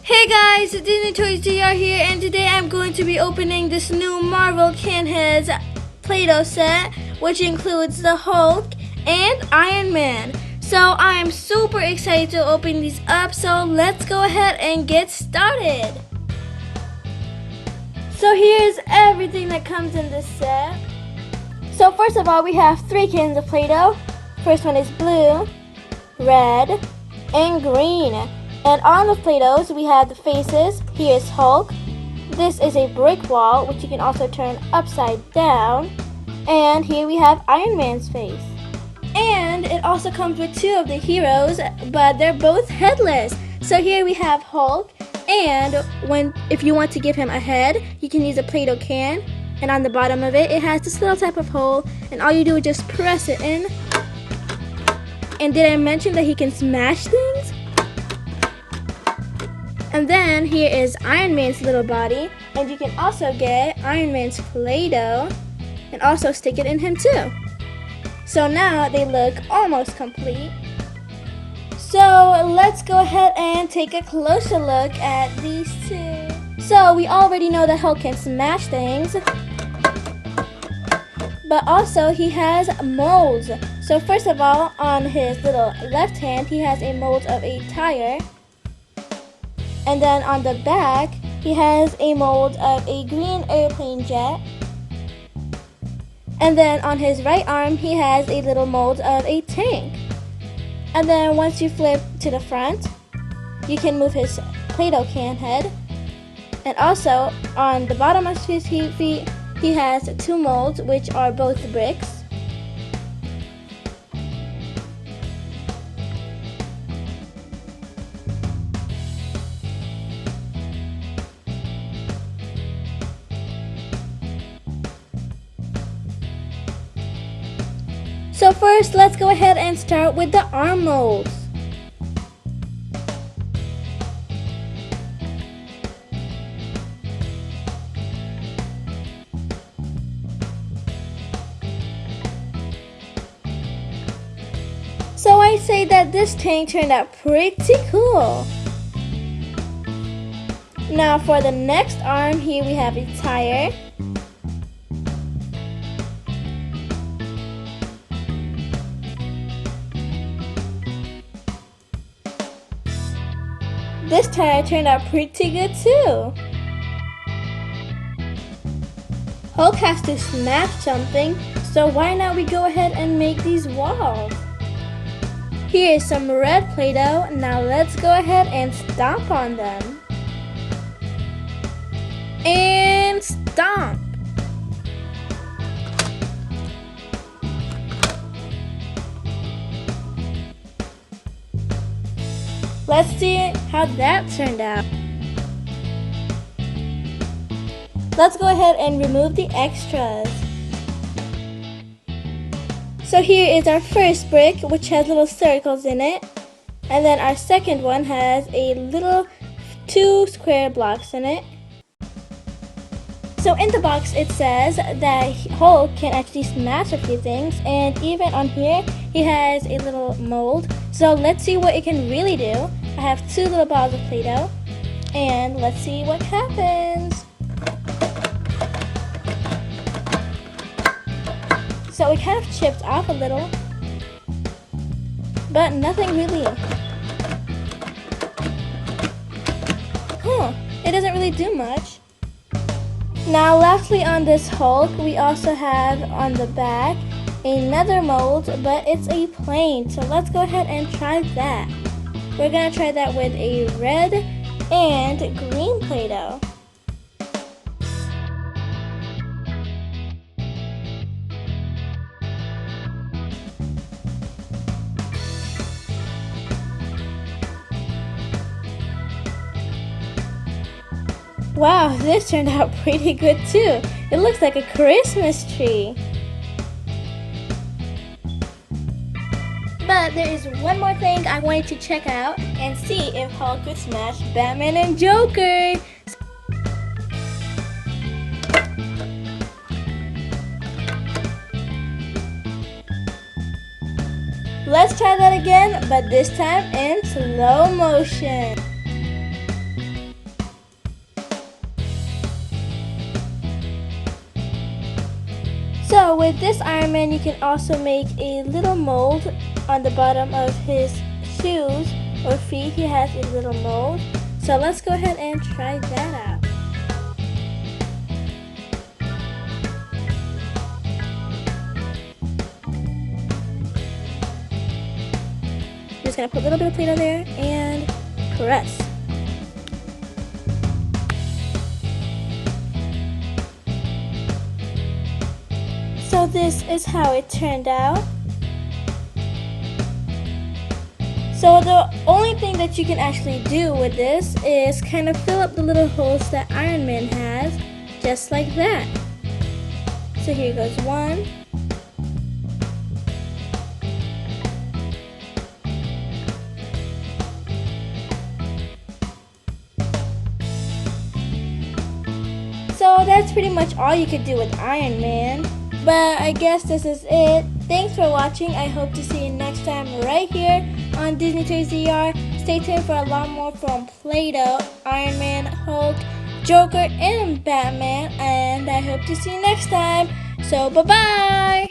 Hey guys, DisneyToysDR here, and today I'm going to be opening this new Marvel Can Heads Play-Doh set, which includes the Hulk and Iron Man. So I am super excited to open these up, so let's go ahead and get started. So here's everything that comes in this set. So first of all, we have 3 cans of Play-Doh. First one is blue, red, and green. And on the Play-Dohs, we have the faces. Here is Hulk. This is a brick wall, which you can also turn upside down. And here we have Iron Man's face. And it also comes with 2 of the heroes, but they're both headless. So here we have Hulk, and if you want to give him a head, you can use a Play-Doh can. And on the bottom of it, it has this little type of hole, and all you do is just press it in. And did I mention that he can smash things? And then here is Iron Man's little body, and you can also get Iron Man's Play-Doh and also stick it in him too. So now they look almost complete. So let's go ahead and take a closer look at these 2. So we already know that Hulk can smash things, but also he has molds. So first of all, on his little left hand, he has a mold of a tire. And then on the back, he has a mold of a green airplane jet. And then on his right arm, he has a little mold of a tank. And then once you flip to the front, you can move his Play-Doh can head. And also, on the bottom of his feet, he has 2 molds, which are both bricks. So first, let's go ahead and start with the arm molds. So I say that this tank turned out pretty cool. Now for the next arm, here we have a tire. This tire turned out pretty good too. Hulk has to smash something, so why not we go ahead and make these walls? Here is some red Play-Doh. Now let's go ahead and stomp on them. And stomp. Let's see how that turned out. Let's go ahead and remove the extras. So here is our first brick, which has little circles in it. And then our second one has a little 2 square blocks in it. So in the box it says that Hulk can actually smash a few things, and even on here he has a little mold. So let's see what it can really do. I have 2 little balls of Play-Doh, and let's see what happens. So it kind of chipped off a little, but nothing really. It doesn't really do much. Now lastly on this Hulk, we also have on the back another mold, but it's a plane. So let's go ahead and try that. We're going to try that with a red and green Play-Doh. Wow, this turned out pretty good too. It looks like a Christmas tree. But there is one more thing I wanted to check out and see if Hulk could smash Batman and Joker. Let's try that again, but this time in slow motion. with this Iron Man, you can also make a little mold on the bottom of his shoes or feet. He has a little mold. So let's go ahead and try that out. Just gonna put a little bit of Play-Doh there and press. So this is how it turned out. So the only thing that you can actually do with this is kind of fill up the little holes that Iron Man has, just like that. So here goes one. So that's pretty much all you could do with Iron Man. But I guess this is it. Thanks for watching. I hope to see you next time right here on DisneyToysDR. Stay tuned for a lot more from Play-Doh, Iron Man, Hulk, Joker, and Batman. And I hope to see you next time. So bye-bye!